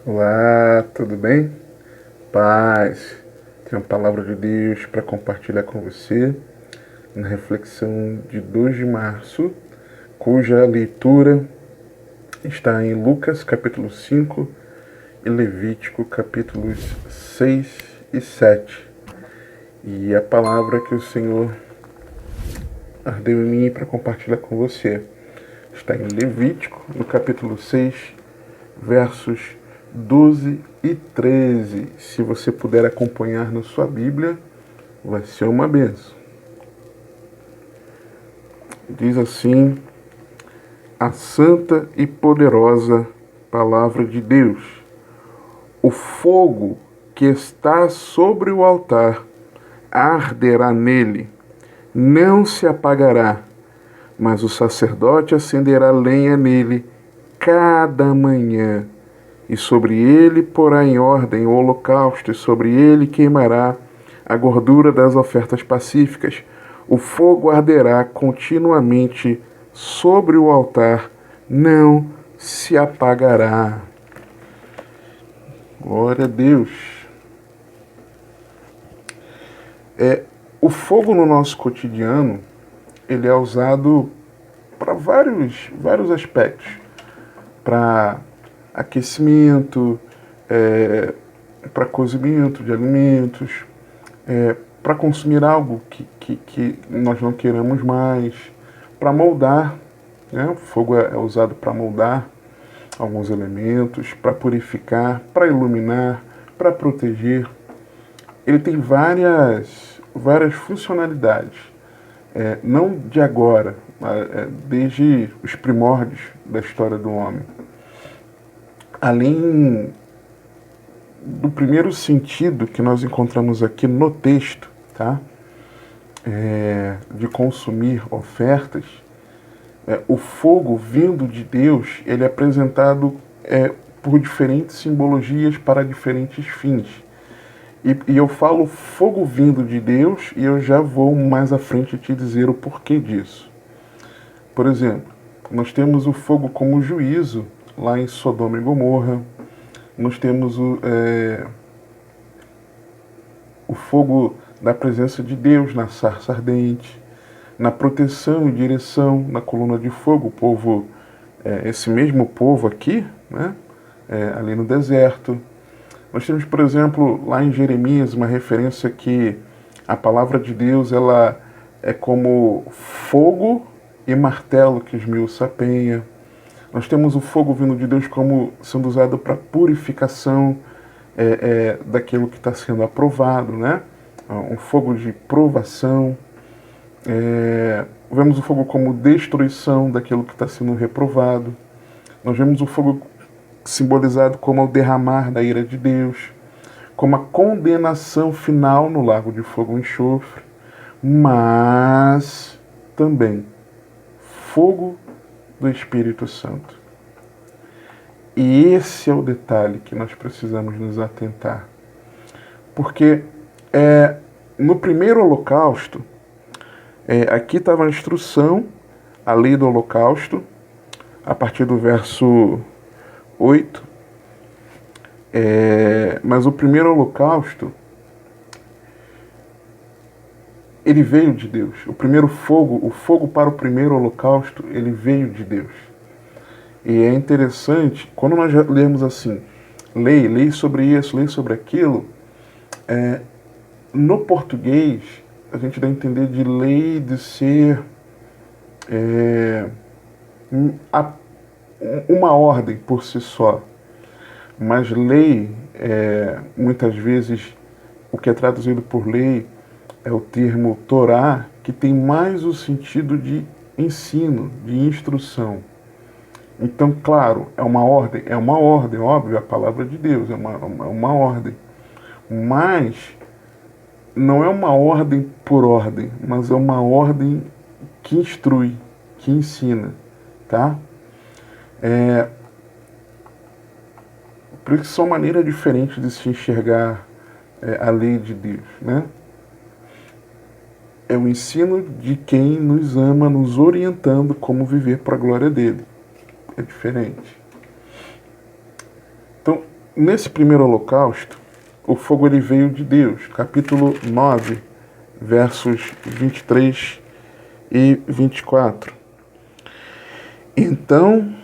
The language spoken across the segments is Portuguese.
Olá, tudo bem? Paz. Tenho uma palavra de Deus para compartilhar com você na reflexão de 2 de março, cuja leitura está em Lucas capítulo 5 e Levítico capítulos 6 e 7. E a palavra que o Senhor ardeu em mim para compartilhar com você está em Levítico, no capítulo 6, versos 12 e 13. Se você puder acompanhar na sua Bíblia, vai ser uma benção. Diz assim a santa e poderosa palavra de Deus: o fogo que está sobre o altar arderá nele, não se apagará, mas o sacerdote acenderá lenha nele cada manhã, e sobre ele porá em ordem o holocausto, e sobre ele queimará a gordura das ofertas pacíficas. O fogo arderá continuamente sobre o altar, não se apagará. Glória a Deus. O fogo no nosso cotidiano, ele é usado para vários aspectos. Para aquecimento, para cozimento de alimentos, para consumir algo que nós não queremos mais, para moldar, né? O fogo é usado para moldar alguns elementos, para purificar, para iluminar, para proteger. Ele tem várias funcionalidades, não de agora, desde os primórdios da história do homem. Além do primeiro sentido que nós encontramos aqui no texto, tá? De consumir ofertas, o fogo vindo de Deus, ele é apresentado por diferentes simbologias para diferentes fins. E eu falo fogo vindo de Deus e eu já vou mais à frente te dizer o porquê disso. Por exemplo, nós temos o fogo como juízo lá em Sodoma e Gomorra. Nós temos o fogo da presença de Deus na sarça ardente, na proteção e direção, na coluna de fogo. O povo, esse mesmo povo aqui, né, ali no deserto. Nós temos, por exemplo, lá em Jeremias, uma referência que a palavra de Deus ela é como fogo e martelo que esmiuça a penha. Nós temos o fogo vindo de Deus como sendo usado para purificação daquilo que está sendo aprovado, né? Um fogo de provação. Vemos o fogo como destruição daquilo que está sendo reprovado. Nós vemos o fogo simbolizado como o derramar da ira de Deus, como a condenação final no lago de fogo e enxofre, mas também fogo do Espírito Santo. E esse é o detalhe que nós precisamos nos atentar. Porque no primeiro holocausto, aqui estava a instrução, a lei do holocausto, a partir do verso 8. Mas o primeiro holocausto, ele veio de Deus. O primeiro fogo, o fogo para o primeiro holocausto, ele veio de Deus. E é interessante, quando nós lemos assim, lei sobre isso, lei sobre aquilo, no português, a gente dá a entender de lei de ser uma ordem por si só. Mas lei, muitas vezes, o que é traduzido por lei é o termo Torá, que tem mais o sentido de ensino, de instrução. Então, claro, é uma ordem, óbvio, a palavra de Deus é uma ordem. Mas não é uma ordem por ordem, mas é uma ordem que instrui, que ensina, tá? Por isso são maneiras diferentes de se enxergar a lei de Deus, né? É o ensino de quem nos ama, nos orientando como viver para a glória dele. É diferente. Então, nesse primeiro holocausto, o fogo ele veio de Deus. Capítulo 9, versos 23 e 24. Então,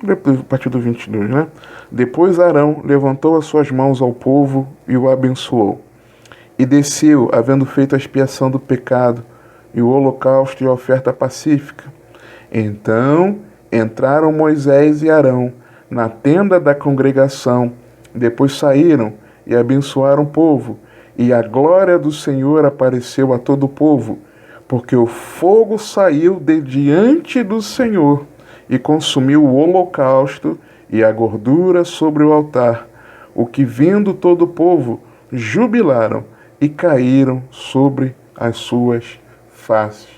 a partir do 22, né? Depois Arão levantou as suas mãos ao povo e o abençoou. E desceu, havendo feito a expiação do pecado, e o holocausto e a oferta pacífica. Então entraram Moisés e Arão na tenda da congregação, depois saíram e abençoaram o povo, e a glória do Senhor apareceu a todo o povo, porque o fogo saiu de diante do Senhor e consumiu o holocausto e a gordura sobre o altar, o que vendo todo o povo jubilaram e caíram sobre as suas faces.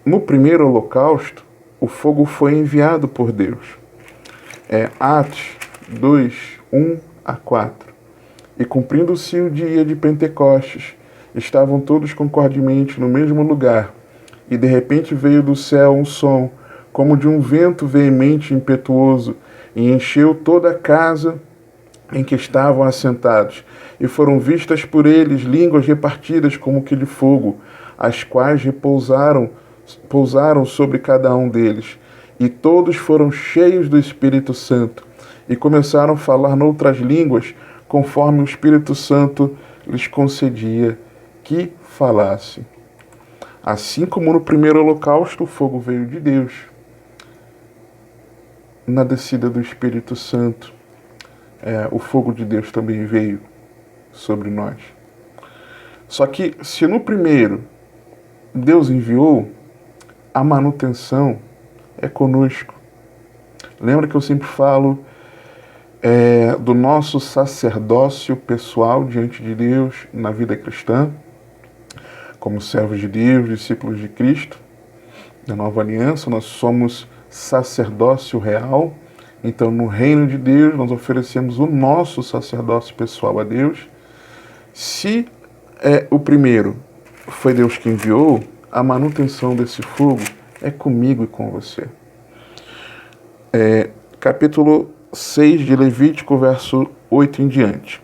No primeiro holocausto, o fogo foi enviado por Deus. Atos 2, 1 a 4. E cumprindo-se o dia de Pentecostes, estavam todos concordemente no mesmo lugar, e de repente veio do céu um som, como de um vento veemente e impetuoso, e encheu toda a casa em que estavam assentados, e foram vistas por eles línguas repartidas como que de fogo, as quais pousaram sobre cada um deles. E todos foram cheios do Espírito Santo, e começaram a falar noutras línguas, conforme o Espírito Santo lhes concedia que falassem. Assim como no primeiro holocausto, o fogo veio de Deus. Na descida do Espírito Santo, o fogo de Deus também veio sobre nós. Só que se no primeiro Deus enviou, a manutenção é conosco. Lembra que eu sempre falo do nosso sacerdócio pessoal diante de Deus na vida cristã, como servos de Deus, discípulos de Cristo, da nova aliança, nós somos sacerdócio real. Então, no reino de Deus, nós oferecemos o nosso sacerdócio pessoal a Deus. Se o primeiro foi Deus que enviou, a manutenção desse fogo é comigo e com você. Capítulo 6 de Levítico, verso 8 em diante.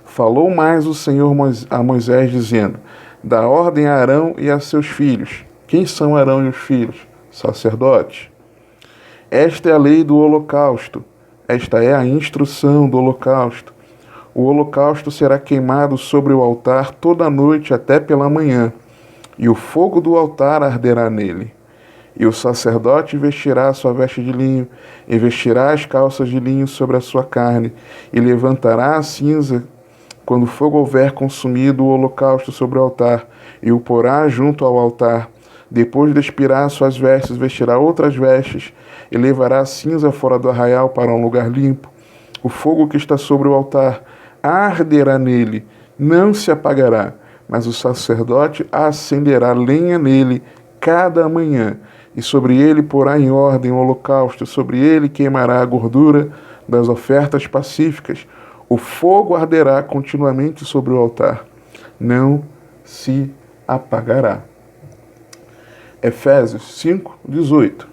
Falou mais o Senhor a Moisés, dizendo: dá ordem a Arão e a seus filhos. Quem são Arão e os filhos? Sacerdotes. Esta é a lei do holocausto. Esta é a instrução do holocausto. O holocausto será queimado sobre o altar toda a noite até pela manhã, e o fogo do altar arderá nele. E o sacerdote vestirá a sua veste de linho, e vestirá as calças de linho sobre a sua carne, e levantará a cinza quando o fogo houver consumido o holocausto sobre o altar, e o porá junto ao altar. Depois de expirar suas vestes, vestirá outras vestes, e levará a cinza fora do arraial para um lugar limpo. O fogo que está sobre o altar arderá nele, não se apagará, mas o sacerdote acenderá lenha nele cada manhã, e sobre ele porá em ordem o holocausto, sobre ele queimará a gordura das ofertas pacíficas. O fogo arderá continuamente sobre o altar, não se apagará. Efésios 5, 18.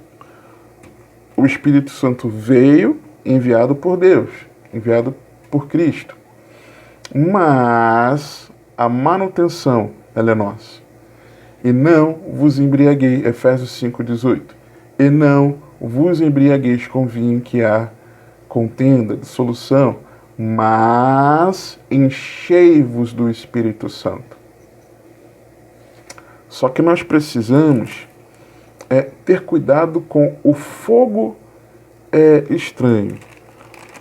O Espírito Santo veio enviado por Deus, enviado por Cristo. Mas a manutenção, ela é nossa. E não vos embriagueis, Efésios 5, 18. E não vos embriagueis com vinho que há contenda, dissolução, mas enchei-vos do Espírito Santo. Só que nós precisamos ter cuidado com o fogo estranho,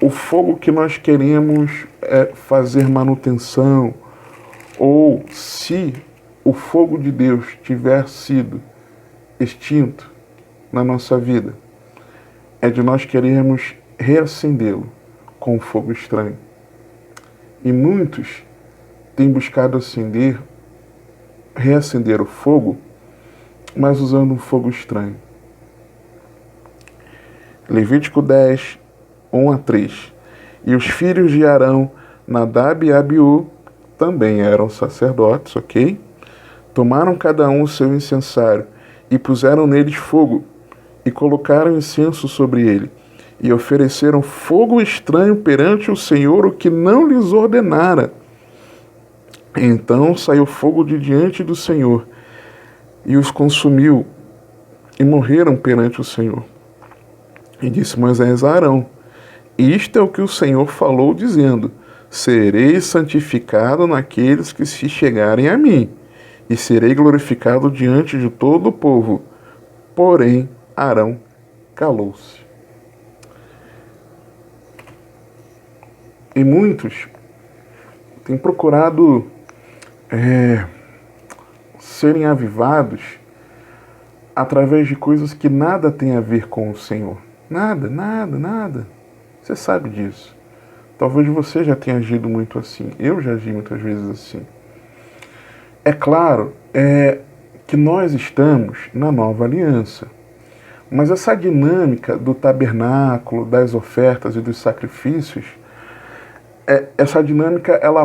o fogo que nós queremos fazer manutenção, ou se o fogo de Deus tiver sido extinto na nossa vida, é de nós querermos reacendê-lo com um fogo estranho. E muitos têm buscado reacender o fogo, mas usando um fogo estranho. Levítico 10, 1 a 3. E os filhos de Arão, Nadab e Abiú, também eram sacerdotes, ok? Tomaram cada um o seu incensário e puseram neles fogo e colocaram incenso sobre ele. e ofereceram fogo estranho perante o Senhor, o que não lhes ordenara. Então saiu fogo de diante do Senhor, e os consumiu, e morreram perante o Senhor. E disse Moisés a Arão: Isto é o que o Senhor falou, dizendo: Serei santificado naqueles que se chegarem a mim, e serei glorificado diante de todo o povo. Porém, Arão calou-se. E muitos têm procurado serem avivados através de coisas que nada tem a ver com o Senhor. Nada, nada, nada. Você sabe disso. Talvez você já tenha agido muito assim. Eu já agi muitas vezes assim. É claro que nós estamos na nova aliança. Mas essa dinâmica do tabernáculo, das ofertas e dos sacrifícios, essa dinâmica ela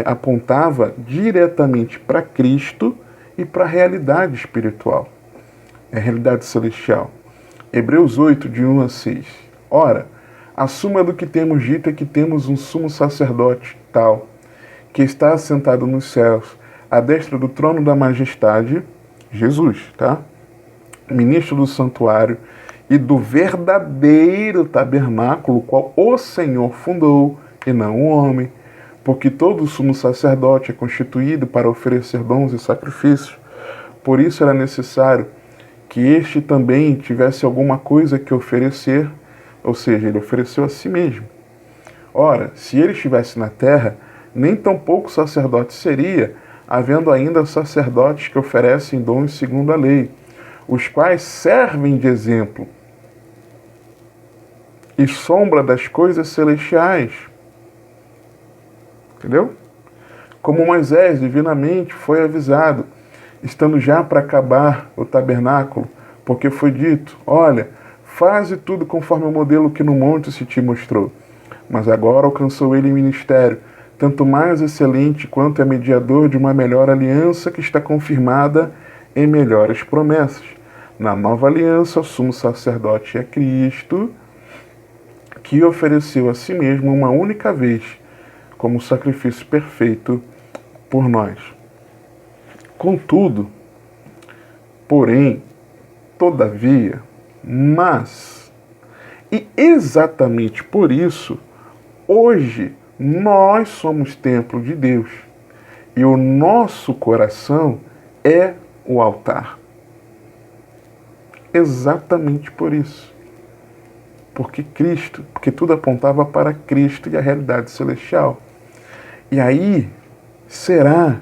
apontava diretamente para Cristo e para a realidade espiritual, a realidade celestial. Hebreus 8, de 1 a 6. Ora, a suma do que temos dito é que temos um sumo sacerdote tal, que está assentado nos céus, à destra do trono da majestade, Jesus, tá? Ministro do santuário e do verdadeiro tabernáculo, qual o Senhor fundou, e não o homem, porque todo sumo sacerdote é constituído para oferecer dons e sacrifícios. Por isso era necessário que este também tivesse alguma coisa que oferecer, ou seja, ele ofereceu a si mesmo. Ora, se ele estivesse na terra, nem tão pouco sacerdote seria, havendo ainda sacerdotes que oferecem dons segundo a lei, os quais servem de exemplo e sombra das coisas celestiais. Entendeu? Como Moisés divinamente foi avisado, estando já para acabar o tabernáculo, porque foi dito: olha, faze tudo conforme o modelo que no monte se te mostrou. Mas agora alcançou ele ministério, tanto mais excelente quanto é mediador de uma melhor aliança que está confirmada em melhores promessas. Na nova aliança, o sumo sacerdote é Cristo, que ofereceu a si mesmo uma única vez como sacrifício perfeito por nós. Contudo, porém, todavia, mas, e exatamente por isso, hoje nós somos templo de Deus e o nosso coração é o altar. Exatamente por isso. Porque tudo apontava para Cristo e a realidade celestial. E aí, será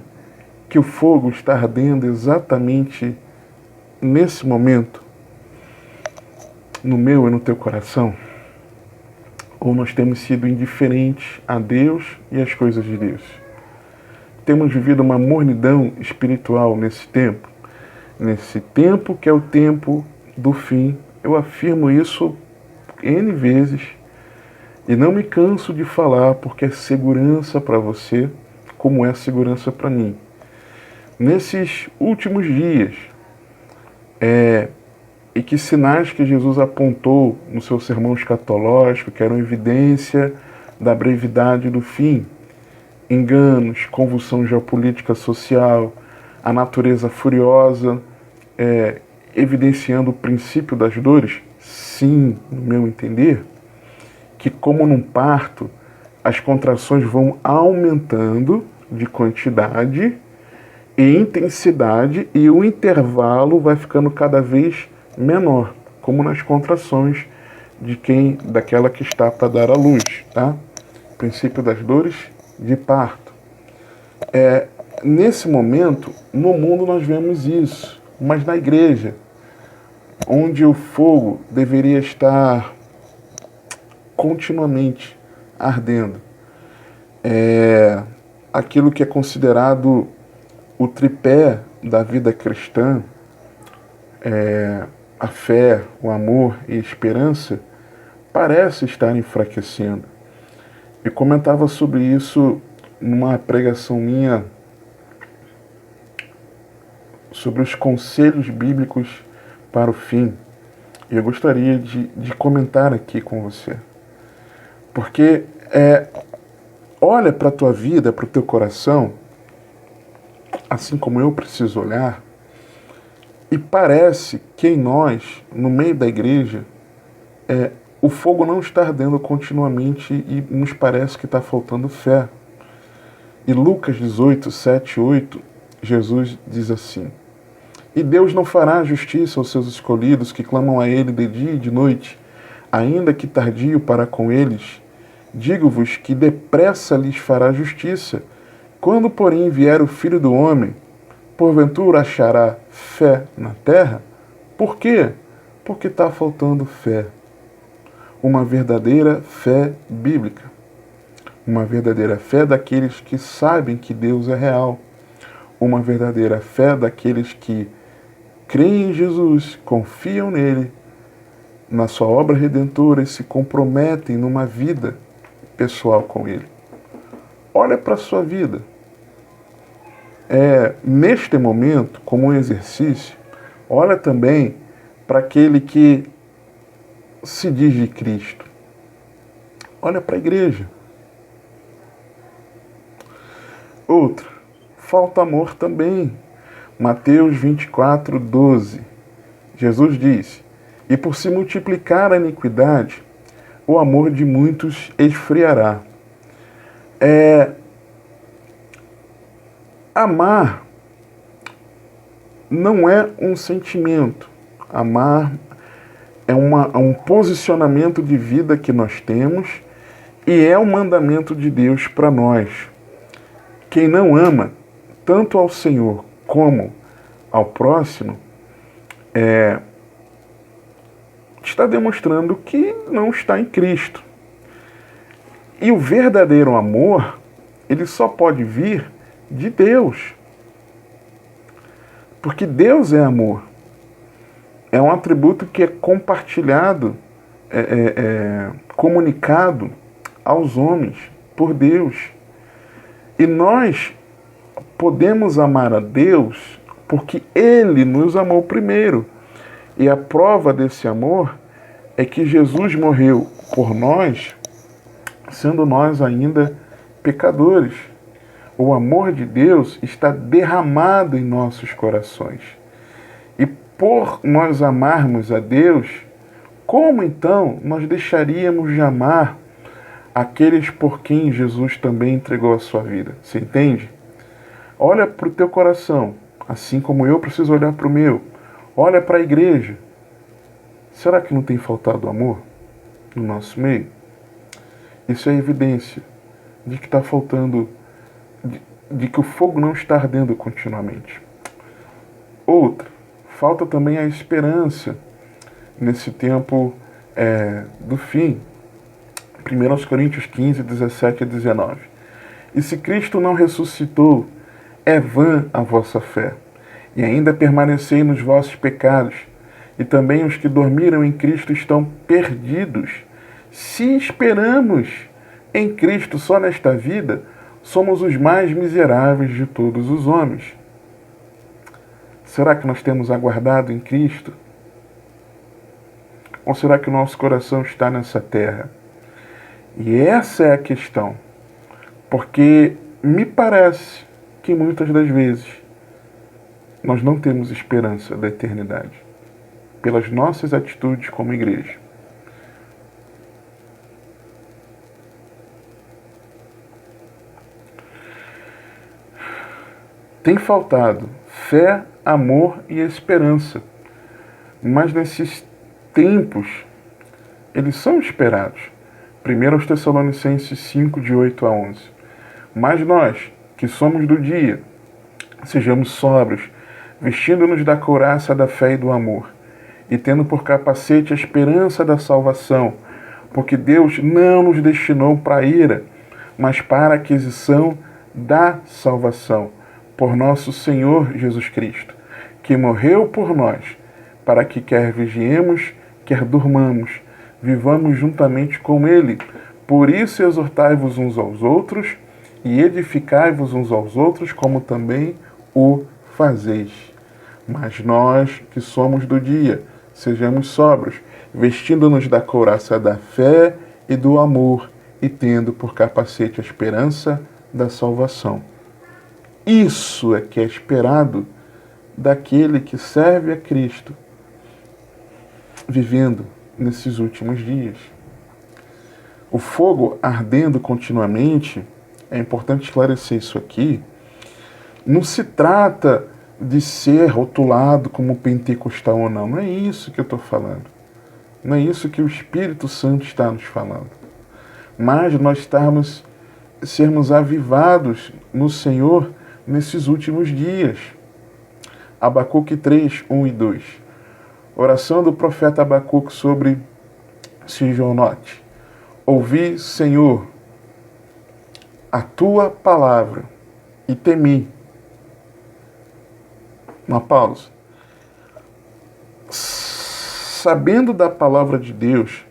que o fogo está ardendo exatamente nesse momento, no meu e no teu coração? Ou nós temos sido indiferentes a Deus e às coisas de Deus? Temos vivido uma mornidão espiritual nesse tempo que é o tempo do fim. Eu afirmo isso N vezes e não me canso de falar, porque é segurança para você, como é segurança para mim. Nesses últimos dias, e que sinais que Jesus apontou no seu sermão escatológico, que eram evidência da brevidade do fim: enganos, convulsão geopolítica social, a natureza furiosa, evidenciando o princípio das dores. Sim, no meu entender, que como num parto, as contrações vão aumentando de quantidade e intensidade e o intervalo vai ficando cada vez menor, como nas contrações daquela que está para dar à luz, tá? Princípio das dores de parto. Nesse momento, no mundo nós vemos isso, mas na igreja, onde o fogo deveria estar continuamente ardendo, aquilo que é considerado o tripé da vida cristã, a fé, o amor e a esperança, parece estar enfraquecendo. Eu comentava sobre isso numa pregação minha sobre os conselhos bíblicos para o fim. E eu gostaria de comentar aqui com você. Porque olha para a tua vida, para o teu coração, assim como eu preciso olhar, e parece que em nós, no meio da igreja, o fogo não está ardendo continuamente e nos parece que está faltando fé. E Lucas 18, 7 e 8, Jesus diz assim: E Deus não fará justiça aos seus escolhidos que clamam a Ele de dia e de noite, ainda que tardio para com eles. Digo-vos que depressa lhes fará justiça. Quando, porém, vier o Filho do Homem, porventura achará fé na terra? Por quê? Porque está faltando fé. Uma verdadeira fé bíblica. Uma verdadeira fé daqueles que sabem que Deus é real. Uma verdadeira fé daqueles que creem em Jesus, confiam nele, na sua obra redentora e se comprometem numa vida pessoal com ele. Olha para a sua vida. Neste momento, como um exercício, olha também para aquele que se diz de Cristo. Olha para a igreja. Outra, falta amor também. Mateus 24, 12. Jesus disse: E por se multiplicar a iniquidade, o amor de muitos esfriará. Amar não é um sentimento. Amar é um posicionamento de vida que nós temos e é um mandamento de Deus para nós. Quem não ama tanto ao Senhor como ao próximo está demonstrando que não está em Cristo. E o verdadeiro amor, ele só pode vir de Deus. Porque Deus é amor. É um atributo que é compartilhado, comunicado aos homens por Deus. E nós podemos amar a Deus porque Ele nos amou primeiro. E a prova desse amor é que Jesus morreu por nós, sendo nós ainda pecadores. O amor de Deus está derramado em nossos corações. E por nós amarmos a Deus, como então nós deixaríamos de amar aqueles por quem Jesus também entregou a sua vida? Você entende? Olha para o teu coração, assim como eu preciso olhar para o meu. Olha para a igreja. Será que não tem faltado amor no nosso meio? Isso é evidência de que está faltando, de que o fogo não está ardendo continuamente. Outra, falta também a esperança nesse tempo do fim. 1 Coríntios 15, 17 e 19. E se Cristo não ressuscitou, é vã a vossa fé, e ainda permanecei nos vossos pecados, e também os que dormiram em Cristo estão perdidos. Se esperamos em Cristo só nesta vida, somos os mais miseráveis de todos os homens. Será que nós temos aguardado em Cristo? Ou será que o nosso coração está nessa terra? E essa é a questão. Porque me parece que muitas das vezes nós não temos esperança da eternidade pelas nossas atitudes como igreja. Tem faltado fé, amor e esperança. Mas nesses tempos, eles são esperados. 1 Tessalonicenses 5, de 8 a 11. Mas nós, que somos do dia, sejamos sóbrios, vestindo-nos da couraça da fé e do amor, e tendo por capacete a esperança da salvação, porque Deus não nos destinou para a ira, mas para a aquisição da salvação, por nosso Senhor Jesus Cristo, que morreu por nós, para que quer vigiemos, quer durmamos, vivamos juntamente com Ele. Por isso exortai-vos uns aos outros, e edificai-vos uns aos outros, como também o fazeis. Mas nós, que somos do dia, sejamos sóbrios, vestindo-nos da couraça da fé e do amor, e tendo por capacete a esperança da salvação. Isso é que é esperado daquele que serve a Cristo, vivendo nesses últimos dias. O fogo ardendo continuamente, é importante esclarecer isso aqui, não se trata de ser rotulado como pentecostal ou não. Não é isso que eu estou falando. Não é isso que o Espírito Santo está nos falando. Mas nós sermos avivados no Senhor nesses últimos dias. Abacuque 3, 1 e 2. Oração do profeta Abacuque sobre Sigionote. Ouvi, Senhor, a tua palavra e temi. Uma pausa. Sabendo da palavra de Deus,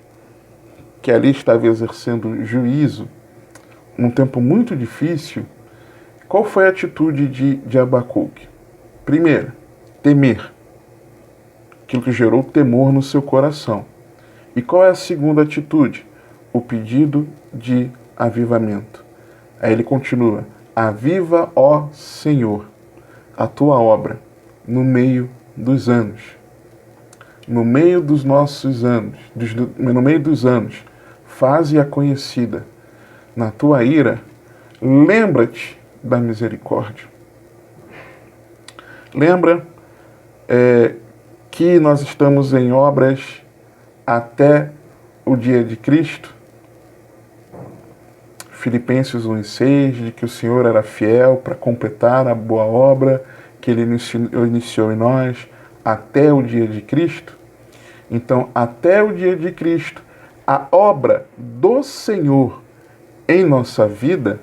que ali estava exercendo juízo, num tempo muito difícil, qual foi a atitude de Abacuque? Primeiro, temer. Aquilo que gerou temor no seu coração. E qual é a segunda atitude? O pedido de avivamento. Aí ele continua: aviva, ó Senhor, a tua obra no meio dos anos. No meio dos nossos anos, no meio dos anos, faze-a conhecida. Na tua ira, lembra-te da misericórdia. Lembra que nós estamos em obras até o dia de Cristo? Filipenses 1,6, de que o Senhor era fiel para completar a boa obra que Ele iniciou em nós até o dia de Cristo. Então, até o dia de Cristo, a obra do Senhor em nossa vida,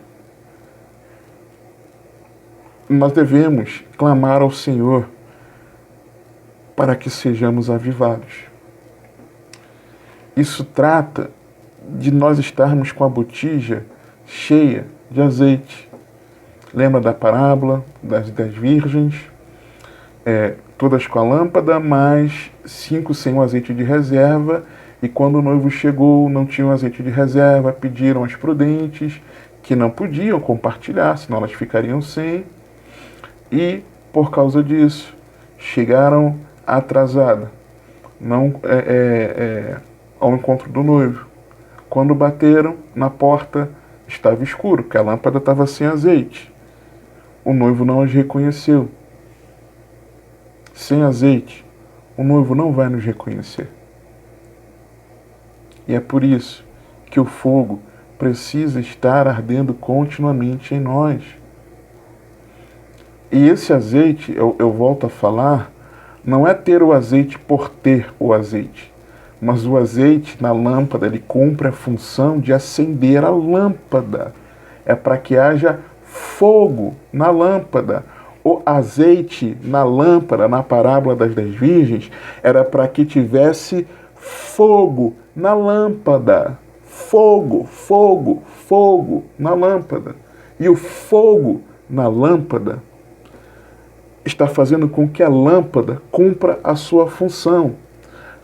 nós devemos clamar ao Senhor para que sejamos avivados. Isso trata de nós estarmos com a botija cheia de azeite. Lembra da parábola das 10 virgens? Todas com a lâmpada, mas 5 sem o azeite de reserva. E quando o noivo chegou, não tinham azeite de reserva, pediram às prudentes que não podiam compartilhar, senão elas ficariam sem. E, por causa disso, chegaram atrasadas ao encontro do noivo. Quando bateram na porta, estava escuro, porque a lâmpada estava sem azeite. O noivo não as reconheceu. Sem azeite, o noivo não vai nos reconhecer. E é por isso que o fogo precisa estar ardendo continuamente em nós. E esse azeite, eu volto a falar, não é ter o azeite por ter o azeite. Mas o azeite na lâmpada, ele cumpre a função de acender a lâmpada. É para que haja fogo na lâmpada. O azeite na lâmpada, na parábola das 10 virgens, era para que tivesse fogo na lâmpada. Fogo, fogo, fogo na lâmpada. E o fogo na lâmpada está fazendo com que a lâmpada cumpra a sua função.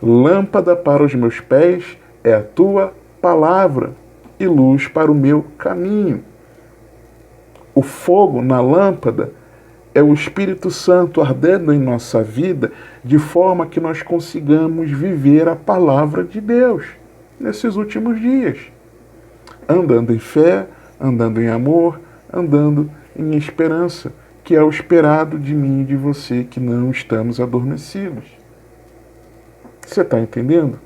Lâmpada para os meus pés é a tua palavra e luz para o meu caminho. O fogo na lâmpada é o Espírito Santo ardendo em nossa vida, de forma que nós consigamos viver a palavra de Deus nesses últimos dias. Andando em fé, andando em amor, andando em esperança, que é o esperado de mim e de você, que não estamos adormecidos. Você está entendendo?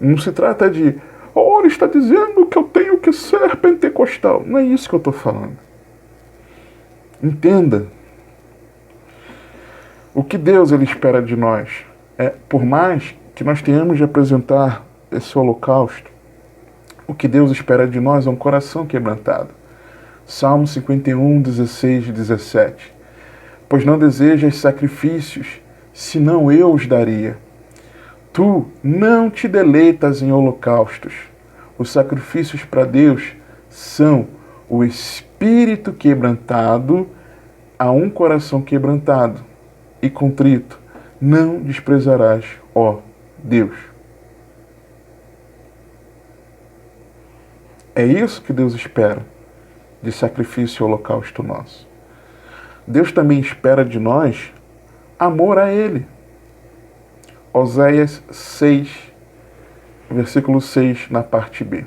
Não se trata de, ele está dizendo que eu tenho que ser pentecostal. Não é isso que eu estou falando. Entenda. O que Deus ele espera de nós é, por mais que nós tenhamos de apresentar esse holocausto, o que Deus espera de nós é um coração quebrantado. Salmo 51, 16 e 17. Pois não desejas sacrifícios, senão eu os daria. Tu não te deleitas em holocaustos. Os sacrifícios para Deus são o espírito quebrantado a um coração quebrantado e contrito. não desprezarás, ó Deus. É isso que Deus espera de sacrifício e holocausto nosso. Deus também espera de nós amor a Ele. Oséias 6, versículo 6, na parte B.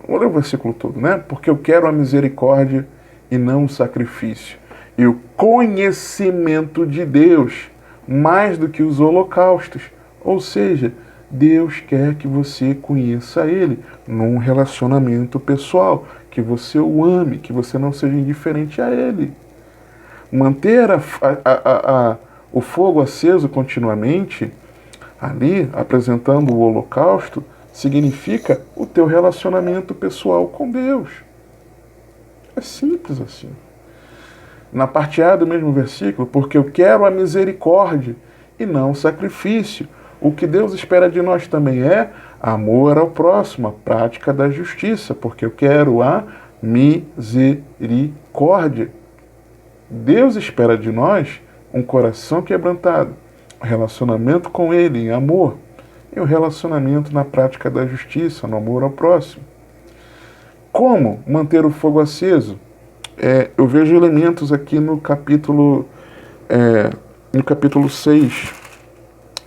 Vou ler o versículo todo, né? Porque eu quero a misericórdia e não o sacrifício, e o conhecimento de Deus mais do que os holocaustos. Ou seja, Deus quer que você conheça Ele num relacionamento pessoal, que você o ame, que você não seja indiferente a Ele. Manter o fogo aceso continuamente, ali, apresentando o holocausto, significa o teu relacionamento pessoal com Deus. É simples assim. Na parte A do mesmo versículo, porque eu quero a misericórdia e não o sacrifício. O que Deus espera de nós também é amor ao próximo, a prática da justiça, porque eu quero a misericórdia. Deus espera de nós um coração quebrantado, um relacionamento com Ele em amor, e um relacionamento na prática da justiça, no amor ao próximo. Como manter o fogo aceso? Eu vejo elementos aqui no capítulo 6,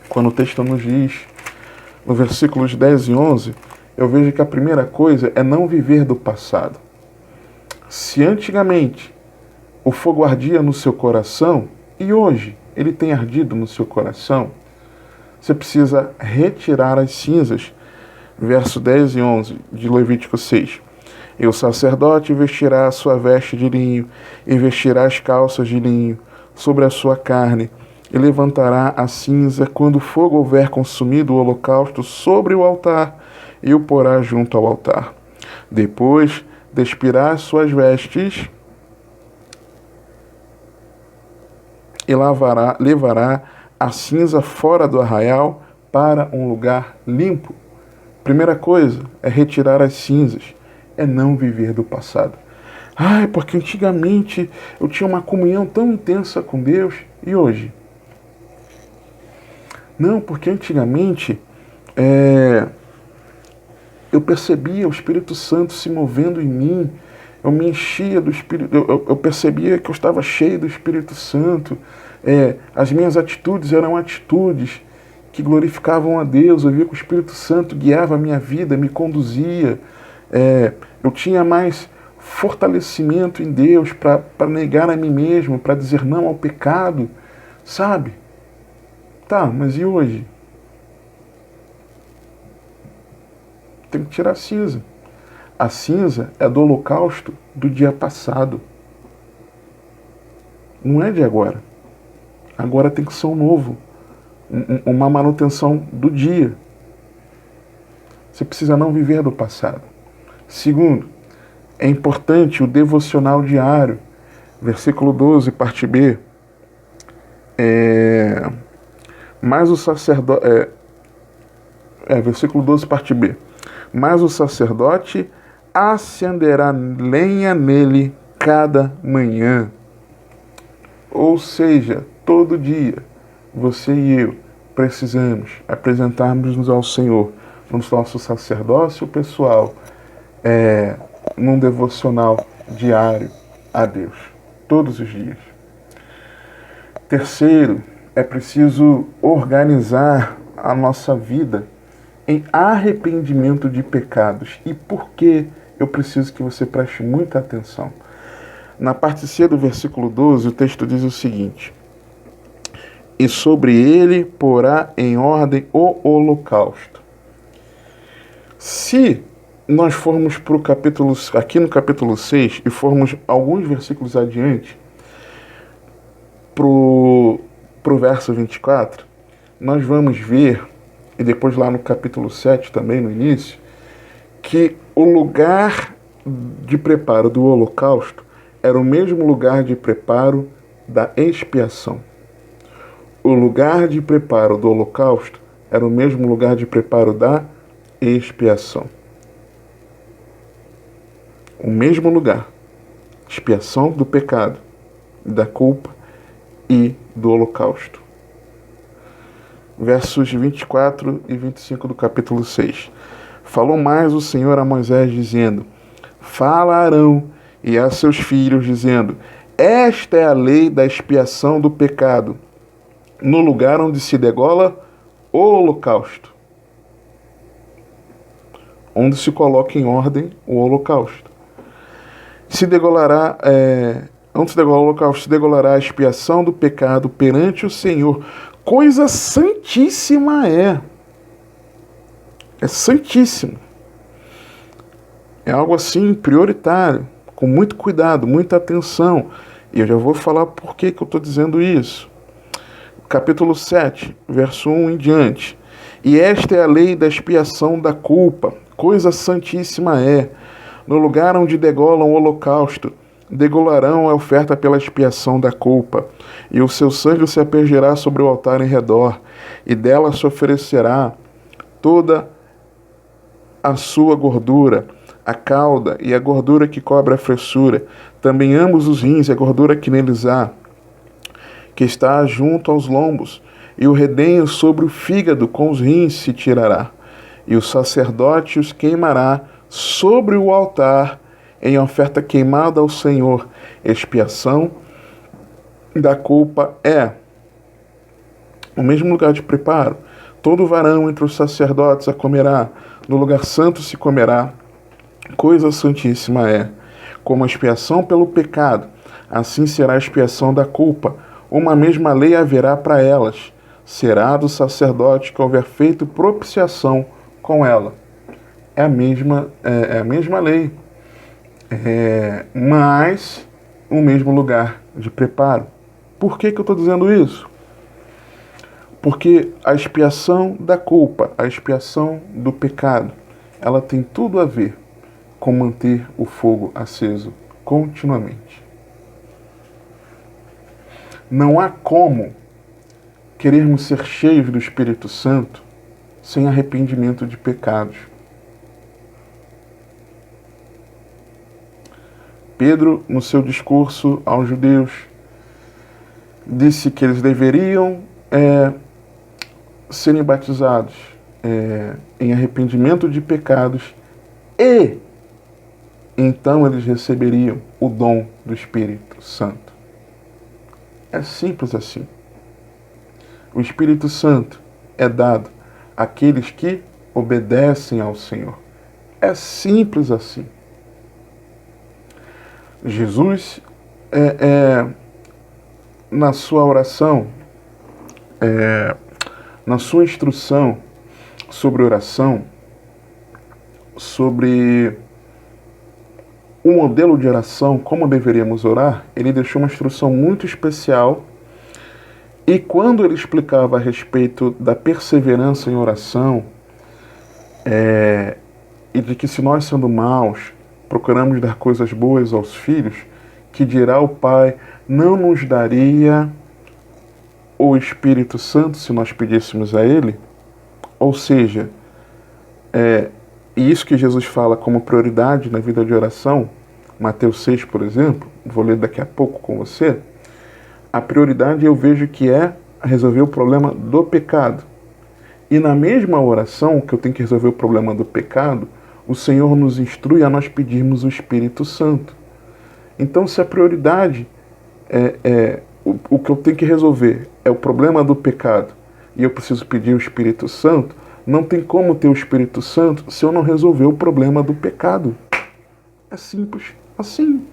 quando o texto nos diz, no versículos 10 e 11, eu vejo que a primeira coisa é não viver do passado. Se antigamente o fogo ardia no seu coração, e hoje ele tem ardido no seu coração, você precisa retirar as cinzas. Verso 10 e 11 de Levítico 6. E o sacerdote vestirá a sua veste de linho, e vestirá as calças de linho sobre a sua carne, e levantará a cinza quando o fogo houver consumido o holocausto sobre o altar, e o porá junto ao altar. Depois despirá as suas vestes, e levará a cinza fora do arraial para um lugar limpo. Primeira coisa é retirar as cinzas, é não viver do passado. Porque antigamente eu tinha uma comunhão tão intensa com Deus, e hoje? Não, porque antigamente eu percebia o Espírito Santo se movendo em mim, eu me enchia do Espírito, eu percebia que eu estava cheio do Espírito Santo, as minhas atitudes eram atitudes que glorificavam a Deus, eu via que o Espírito Santo guiava a minha vida, me conduzia, eu tinha mais fortalecimento em Deus para negar a mim mesmo, para dizer não ao pecado, sabe? Tá, mas e hoje? Tem que tirar a cinza. A cinza é do holocausto do dia passado. Não é de agora. Agora tem que ser um novo. Uma manutenção do dia. Você precisa não viver do passado. Segundo, é importante o devocional diário. Versículo 12, parte B. Mas o sacerdote... versículo 12, parte B. Mas o sacerdote acenderá lenha nele cada manhã. Ou seja, todo dia, você e eu precisamos apresentarmos-nos ao Senhor no nosso sacerdócio pessoal, num devocional diário a Deus, todos os dias. Terceiro, é preciso organizar a nossa vida em arrependimento de pecados. E por que eu preciso que você preste muita atenção? Na parte C do versículo 12, o texto diz o seguinte: e sobre ele porá em ordem o holocausto. Se nós formos para o capítulo, aqui no capítulo 6, e formos alguns versículos adiante, para o verso 24, nós vamos ver, e depois lá no capítulo 7 também, no início, que o lugar de preparo do holocausto era o mesmo lugar de preparo da expiação. O lugar de preparo do holocausto era o mesmo lugar de preparo da expiação. O mesmo lugar. Expiação do pecado, da culpa e do holocausto. Versos 24 e 25 do capítulo 6. Falou mais o Senhor a Moisés, dizendo: Fala a Arão e a seus filhos, dizendo: Esta é a lei da expiação do pecado, no lugar onde se degola o holocausto, onde se coloca em ordem o holocausto. Se degolará, onde se degola o holocausto, se degolará a expiação do pecado perante o Senhor. Coisa santíssima é. É santíssimo. É algo assim prioritário, com muito cuidado, muita atenção. E eu já vou falar por que eu estou dizendo isso. Capítulo 7, verso 1 em diante. E esta é a lei da expiação da culpa. Coisa santíssima é. No lugar onde degolam o holocausto, degolarão a oferta pela expiação da culpa, e o seu sangue se aspergerá sobre o altar em redor, e dela se oferecerá toda a sua gordura, a cauda e a gordura que cobre a fressura, também ambos os rins e a gordura que neles há, que está junto aos lombos, e o redenho sobre o fígado com os rins se tirará, e o sacerdote os queimará sobre o altar em oferta queimada ao Senhor. Expiação da culpa é o mesmo lugar de preparo. Todo varão entre os sacerdotes a comerá, no lugar santo se comerá. Coisa santíssima é. Como a expiação pelo pecado, assim será a expiação da culpa. Uma mesma lei haverá para elas. Será do sacerdote que houver feito propiciação com ela. É a mesma lei. Mas o mesmo lugar de preparo. Por que eu estou dizendo isso? Porque a expiação da culpa, a expiação do pecado, ela tem tudo a ver com manter o fogo aceso continuamente. Não há como querermos ser cheios do Espírito Santo sem arrependimento de pecados. Pedro, no seu discurso aos judeus, disse que eles deveriam serem batizados em arrependimento de pecados e então eles receberiam o dom do Espírito Santo. É simples assim. O Espírito Santo é dado àqueles que obedecem ao Senhor. É simples assim. Jesus, na sua oração, na sua instrução sobre oração, sobre o modelo de oração, como deveríamos orar, ele deixou uma instrução muito especial. E quando ele explicava a respeito da perseverança em oração, e de que se nós, sendo maus, procuramos dar coisas boas aos filhos, que dirá o Pai, não nos daria o Espírito Santo se nós pedíssemos a Ele? Ou seja, e isso que Jesus fala como prioridade na vida de oração, Mateus 6, por exemplo, vou ler daqui a pouco com você, a prioridade eu vejo que é resolver o problema do pecado. E na mesma oração que eu tenho que resolver o problema do pecado, o Senhor nos instrui a nós pedirmos o Espírito Santo. Então, se a prioridade o que eu tenho que resolver é o problema do pecado e eu preciso pedir o Espírito Santo, não tem como ter o Espírito Santo se eu não resolver o problema do pecado. É simples assim.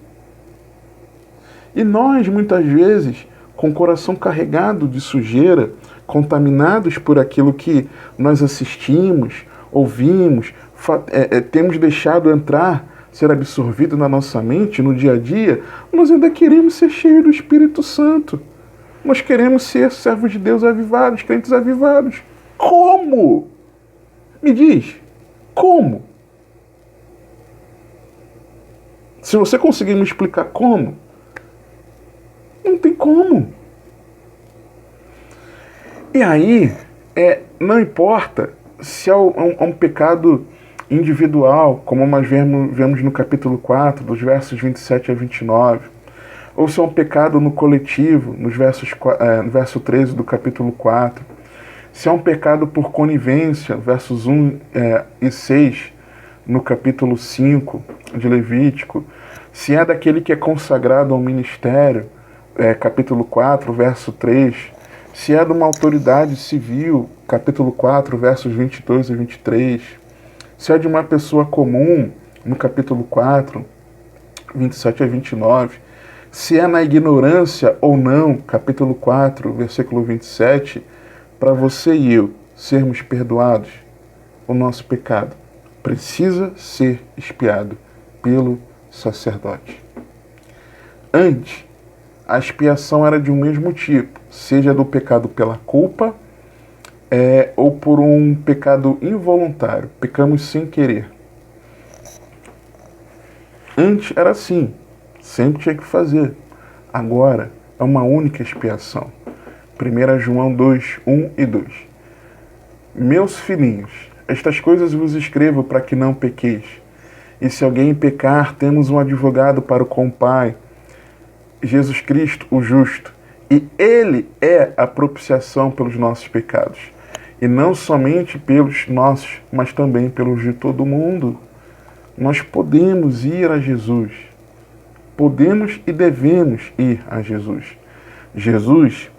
E nós, muitas vezes, com o coração carregado de sujeira, contaminados por aquilo que nós assistimos, ouvimos, temos deixado entrar, ser absorvido na nossa mente, no dia a dia, nós ainda queremos ser cheios do Espírito Santo. Nós queremos ser servos de Deus avivados, crentes avivados. Como? Me diz, como? Se você conseguir me explicar como, não tem como. E aí, não importa se é um pecado individual, como nós vemos no capítulo 4, dos versos 27 a 29. ou se é um pecado no coletivo, no verso 13 do capítulo 4, se é um pecado por conivência, versos 1 e 6, no capítulo 5 de Levítico, se é daquele que é consagrado ao ministério, capítulo 4, verso 3, se é de uma autoridade civil, capítulo 4, versos 22 e 23, se é de uma pessoa comum, no capítulo 4, 27 a 29, se é na ignorância ou não, capítulo 4, versículo 27, para você e eu sermos perdoados, o nosso pecado precisa ser expiado pelo sacerdote. Antes, a expiação era de um mesmo tipo, seja do pecado pela culpa ou por um pecado involuntário, pecamos sem querer. Antes era assim, sempre tinha que fazer. Agora é uma única expiação. 1 João 2, 1 e 2. Meus filhinhos, estas coisas vos escrevo para que não pequeis. E se alguém pecar, temos um advogado para com o Pai, Jesus Cristo, o justo. E Ele é a propiciação pelos nossos pecados. E não somente pelos nossos, mas também pelos de todo mundo. Nós podemos ir a Jesus. Podemos e devemos ir a Jesus. Jesus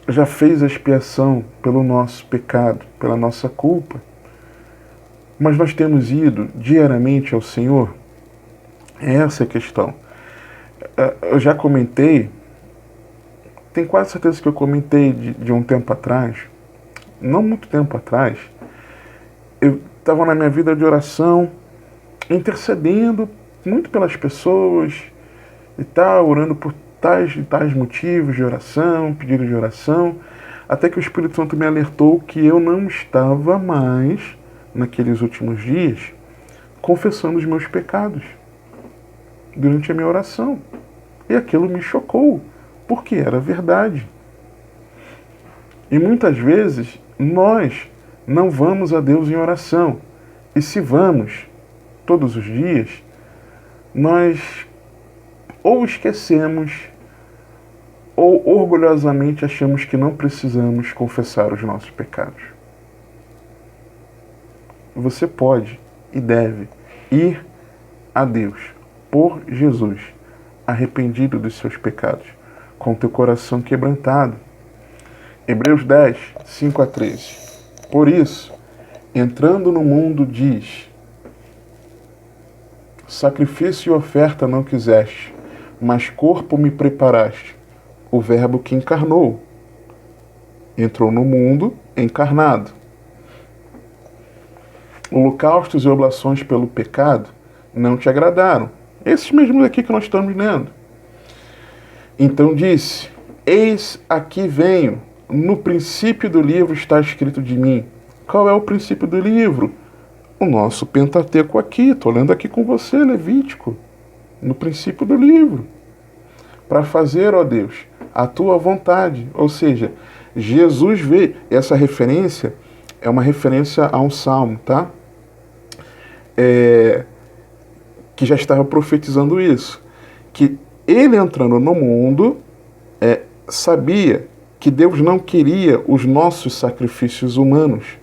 já fez a expiação pelo nosso pecado, pela nossa culpa. Mas nós temos ido diariamente ao Senhor? Essa é a questão. Eu já comentei, tenho quase certeza que eu comentei de um tempo atrás, não muito tempo atrás, eu estava na minha vida de oração, intercedendo muito pelas pessoas e tal, orando por tais e tais motivos de oração, pedido de oração, até que o Espírito Santo me alertou que eu não estava mais, naqueles últimos dias, confessando os meus pecados durante a minha oração. E aquilo me chocou, porque era verdade. E muitas vezes nós não vamos a Deus em oração. E se vamos todos os dias, nós ou esquecemos ou orgulhosamente achamos que não precisamos confessar os nossos pecados. Você pode e deve ir a Deus por Jesus, arrependido dos seus pecados, com teu coração quebrantado. Hebreus 10, 5 a 13. Por isso, entrando no mundo, diz: sacrifício e oferta não quiseste, mas corpo me preparaste. O Verbo que encarnou entrou no mundo encarnado. Holocaustos e oblações pelo pecado não te agradaram. Esses mesmos aqui que nós estamos lendo. Então disse: eis aqui venho. No princípio do livro está escrito de mim. Qual é o princípio do livro? O nosso Pentateuco aqui. Estou lendo aqui com você, Levítico. No princípio do livro. Para fazer, ó Deus, a tua vontade. Ou seja, Jesus veio. Essa referência é uma referência a um salmo, tá? Que já estava profetizando isso. Que ele entrando no mundo, sabia que Deus não queria os nossos sacrifícios humanos,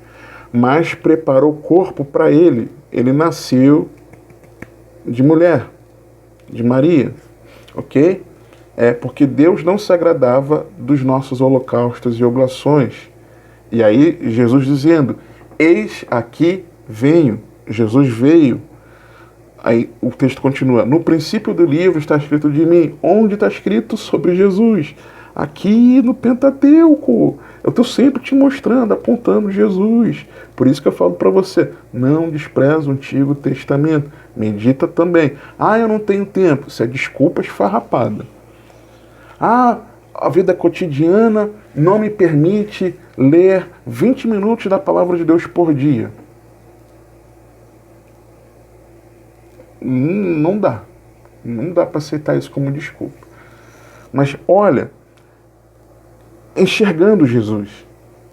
mas preparou o corpo para ele. Ele nasceu de mulher, de Maria, ok? Porque Deus não se agradava dos nossos holocaustos e oblações. E aí Jesus dizendo: eis aqui venho. Jesus veio. Aí o texto continua: no princípio do livro está escrito de mim. Onde está escrito sobre Jesus? Aqui no Pentateuco. Eu estou sempre te mostrando, apontando Jesus. Por isso que eu falo para você: não despreza o Antigo Testamento. Medita também. Eu não tenho tempo. Isso é desculpa esfarrapada. A vida cotidiana não me permite ler 20 minutos da Palavra de Deus por dia. Não dá. Não dá para aceitar isso como desculpa. Mas olha, enxergando Jesus,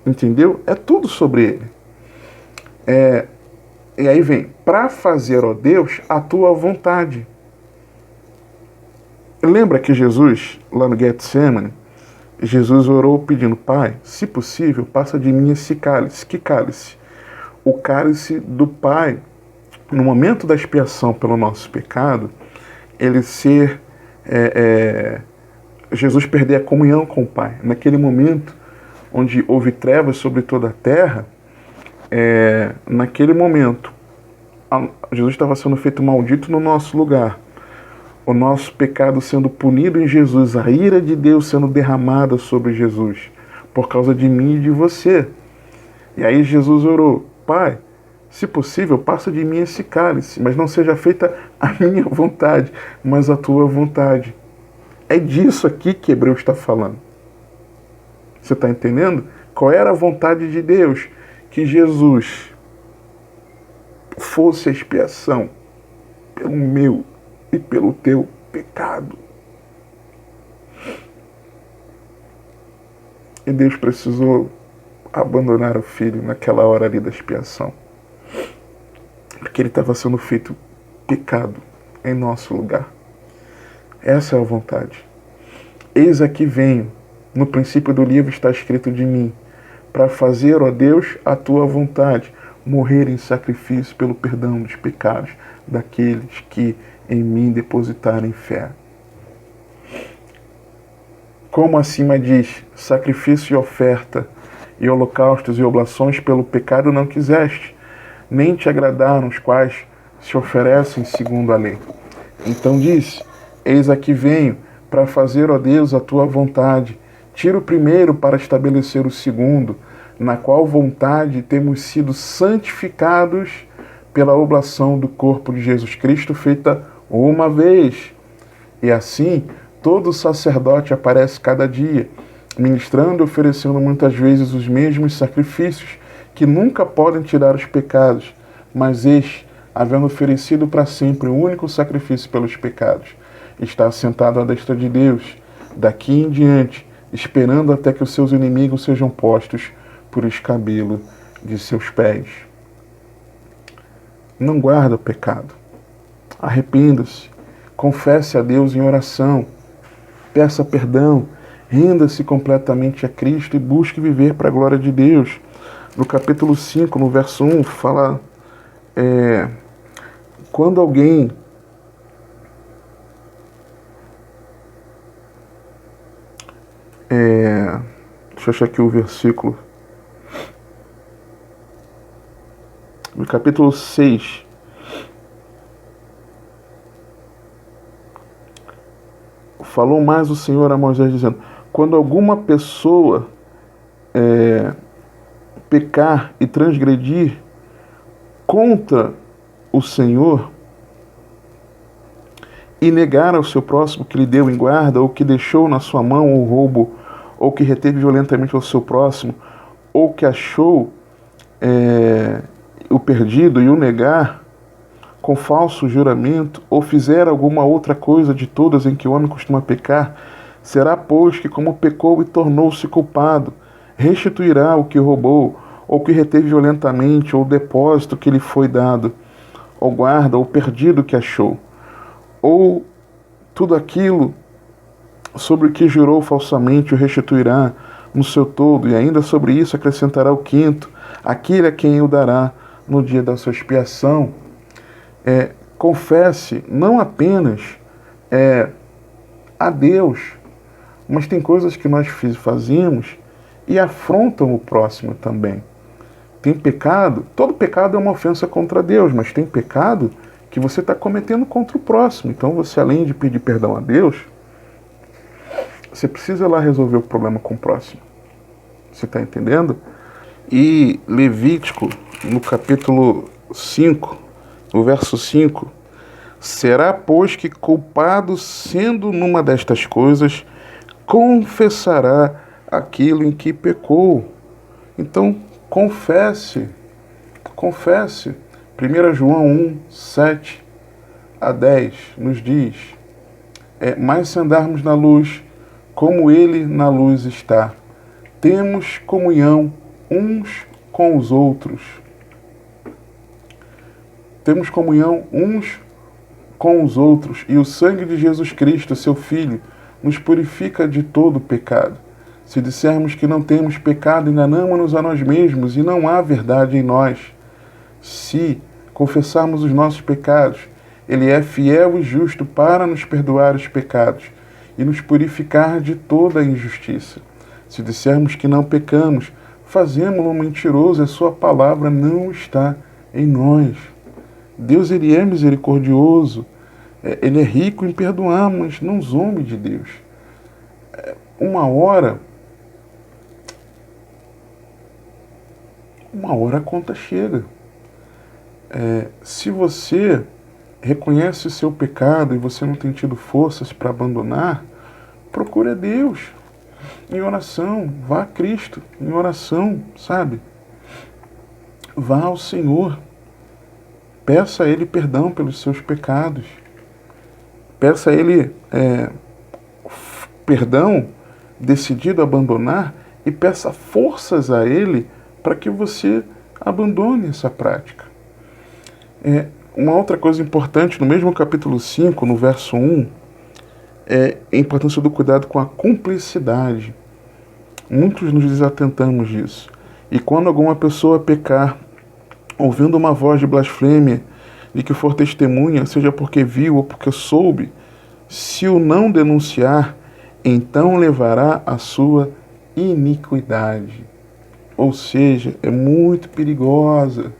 entendeu? É tudo sobre ele. E aí vem: para fazer, ó Deus, a tua vontade. Lembra que Jesus, lá no Getsemane, Jesus orou pedindo: Pai, se possível, passa de mim esse cálice. Que cálice? O cálice do Pai. No momento da expiação pelo nosso pecado, ele ser... Jesus perder a comunhão com o Pai. Naquele momento onde houve trevas sobre toda a terra, naquele momento, Jesus estava sendo feito maldito no nosso lugar. O nosso pecado sendo punido em Jesus, a ira de Deus sendo derramada sobre Jesus, por causa de mim e de você. E aí Jesus orou: Pai, se possível, passa de mim esse cálice, mas não seja feita a minha vontade, mas a tua vontade. É disso aqui que Hebreus está falando. Você está entendendo? Qual era a vontade de Deus? Que Jesus fosse a expiação pelo meu e pelo teu pecado. E Deus precisou abandonar o Filho naquela hora ali da expiação, porque ele estava sendo feito pecado em nosso lugar. Essa é a vontade. Eis aqui venho, no princípio do livro está escrito de mim, para fazer, ó Deus, a tua vontade, morrer em sacrifício pelo perdão dos pecados daqueles que em mim depositarem fé. Como acima diz, sacrifício e oferta, e holocaustos e oblações pelo pecado não quiseste, nem te agradaram os quais se oferecem segundo a lei. Então disse: eis aqui venho, para fazer, ó Deus, a tua vontade. Tira o primeiro para estabelecer o segundo, na qual vontade temos sido santificados pela oblação do corpo de Jesus Cristo, feita uma vez. E assim, todo sacerdote aparece cada dia, ministrando e oferecendo muitas vezes os mesmos sacrifícios, que nunca podem tirar os pecados, mas este, havendo oferecido para sempre o único sacrifício pelos pecados, está assentado à destra de Deus, daqui em diante, esperando até que os seus inimigos sejam postos por escabelo de seus pés. Não guarda o pecado. Arrependa-se. Confesse a Deus em oração. Peça perdão. Renda-se completamente a Cristo e busque viver para a glória de Deus. No capítulo 5, no verso 1, fala... quando alguém... deixa eu achar aqui o versículo. No capítulo 6, falou mais o Senhor a Moisés, dizendo: quando alguma pessoa pecar e transgredir contra o Senhor e negar ao seu próximo que lhe deu em guarda, ou que deixou na sua mão o roubo, ou que reteve violentamente ao seu próximo, ou que achou o perdido e o negar com falso juramento, ou fizer alguma outra coisa de todas em que o homem costuma pecar, será, pois, que como pecou e tornou-se culpado, restituirá o que roubou, ou que reteve violentamente, ou o depósito que lhe foi dado, ou guarda, ou perdido que achou, ou tudo aquilo sobre o que jurou falsamente o restituirá no seu todo, e ainda sobre isso acrescentará o quinto, aquele a quem o dará no dia da sua expiação. Confesse não apenas a Deus, mas tem coisas que nós fazemos e afrontam o próximo também. Tem pecado, todo pecado é uma ofensa contra Deus, mas tem pecado que você está cometendo contra o próximo. Então você, além de pedir perdão a Deus, você precisa ir lá resolver o problema com o próximo. Você está entendendo? E Levítico, no capítulo 5, no verso 5, será, pois, que culpado sendo numa destas coisas, confessará aquilo em que pecou. Então, confesse. 1 João 1, 7 a 10 nos diz: mas se andarmos na luz, como ele na luz está, temos comunhão uns com os outros. Temos comunhão uns com os outros, e o sangue de Jesus Cristo, seu Filho, nos purifica de todo pecado. Se dissermos que não temos pecado, enganamo-nos a nós mesmos, e não há verdade em nós. Se confessarmos os nossos pecados, Ele é fiel e justo para nos perdoar os pecados e nos purificar de toda a injustiça. Se dissermos que não pecamos, fazemo-lo mentiroso, e a sua palavra não está em nós. Deus, Ele é misericordioso, Ele é rico em perdoar, mas não zombe de Deus. Uma hora a conta chega. Se você reconhece o seu pecado e você não tem tido forças para abandonar, procure a Deus em oração, vá a Cristo em oração, sabe? Vá ao Senhor, peça a Ele perdão pelos seus pecados, peça a Ele perdão, decidido a abandonar, e peça forças a Ele para que você abandone essa prática. Uma outra coisa importante, no mesmo capítulo 5, no verso 1, é a importância do cuidado com a cumplicidade. Muitos nos desatentamos disso. E quando alguma pessoa pecar, ouvindo uma voz de blasfêmia, de que for testemunha, seja porque viu ou porque soube, se o não denunciar, então levará a sua iniquidade. Ou seja, é muito perigosa.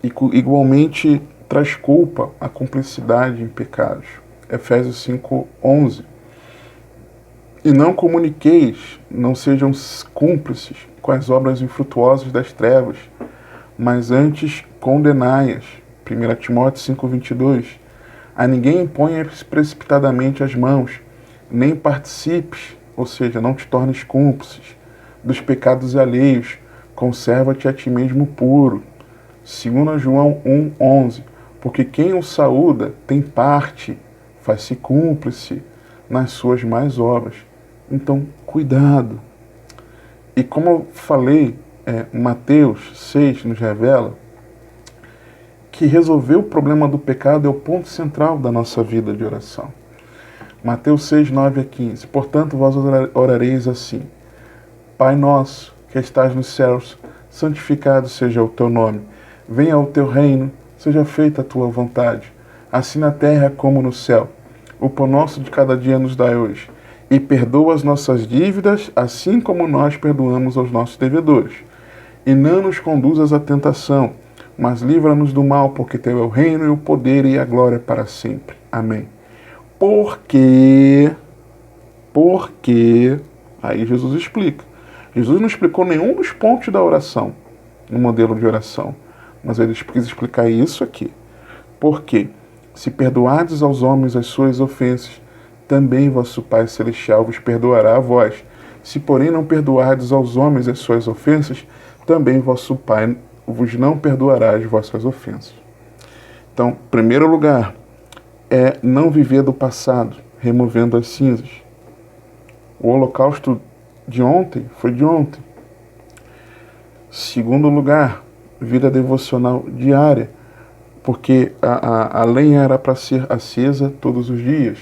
E igualmente traz culpa a cumplicidade em pecados. Efésios 5:11. E não comuniqueis, não sejam cúmplices com as obras infrutuosas das trevas, mas antes condenai-as. 1 Timóteo 5:22. A ninguém imponha precipitadamente as mãos, nem participes, ou seja, não te tornes cúmplices dos pecados alheios, conserva-te a ti mesmo puro. 2 João 1:11. Porque quem o saúda tem parte, faz-se cúmplice nas suas más obras. Então, cuidado. E como eu falei, Mateus 6 nos revela que resolver o problema do pecado é o ponto central da nossa vida de oração. Mateus 6, 9-15. Portanto, vós orareis assim: Pai nosso, que estás nos céus, santificado seja o teu nome. Venha o teu reino, seja feita a tua vontade, assim na terra como no céu. O pão nosso de cada dia nos dai hoje. E perdoa as nossas dívidas, assim como nós perdoamos aos nossos devedores. E não nos conduzas à tentação, mas livra-nos do mal, porque teu é o reino e o poder e a glória para sempre. Amém. Porque, aí Jesus explica. Jesus não explicou nenhum dos pontos da oração, no modelo de oração, mas ele quis explicar isso aqui. Porque, se perdoardes aos homens as suas ofensas, também vosso Pai Celestial vos perdoará a vós. Se, porém, não perdoardes aos homens as suas ofensas, também vosso Pai vos não perdoará as vossas ofensas. Então, em primeiro lugar, é não viver do passado, removendo as cinzas. O holocausto de ontem foi de ontem. Segundo lugar, vida devocional diária, porque a lenha era para ser acesa todos os dias.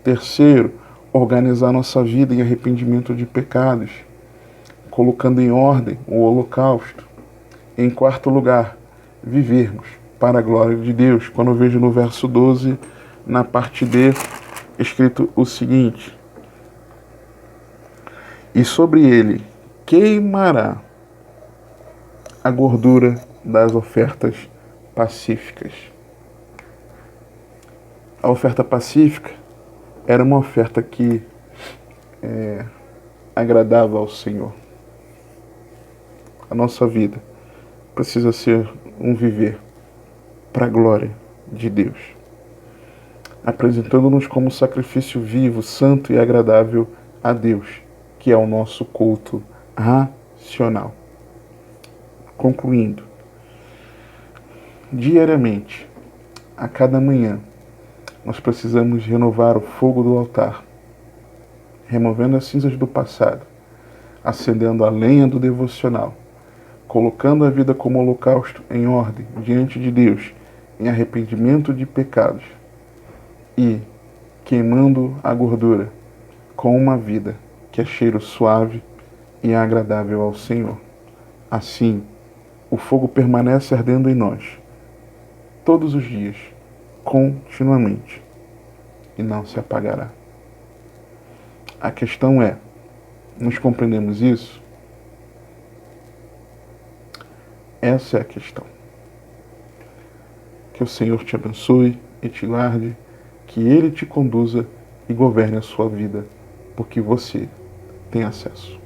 Terceiro, organizar nossa vida em arrependimento de pecados, colocando em ordem o holocausto. Em quarto lugar, vivermos para a glória de Deus. Quando eu vejo no verso 12, na parte D, escrito o seguinte: e sobre ele queimará a gordura das ofertas pacíficas. A oferta pacífica era uma oferta que agradava ao Senhor. A nossa vida precisa ser um viver para a glória de Deus, apresentando-nos como sacrifício vivo, santo e agradável a Deus, que é o nosso culto racional. Concluindo, diariamente, a cada manhã, nós precisamos renovar o fogo do altar, removendo as cinzas do passado, acendendo a lenha do devocional, colocando a vida como holocausto em ordem diante de Deus, em arrependimento de pecados, e queimando a gordura com uma vida que é cheiro suave e agradável ao Senhor. Assim, o fogo permanece ardendo em nós, todos os dias, continuamente, e não se apagará. A questão é, nós compreendemos isso? Essa é a questão. Que o Senhor te abençoe e te guarde, que Ele te conduza e governe a sua vida, porque você tem acesso.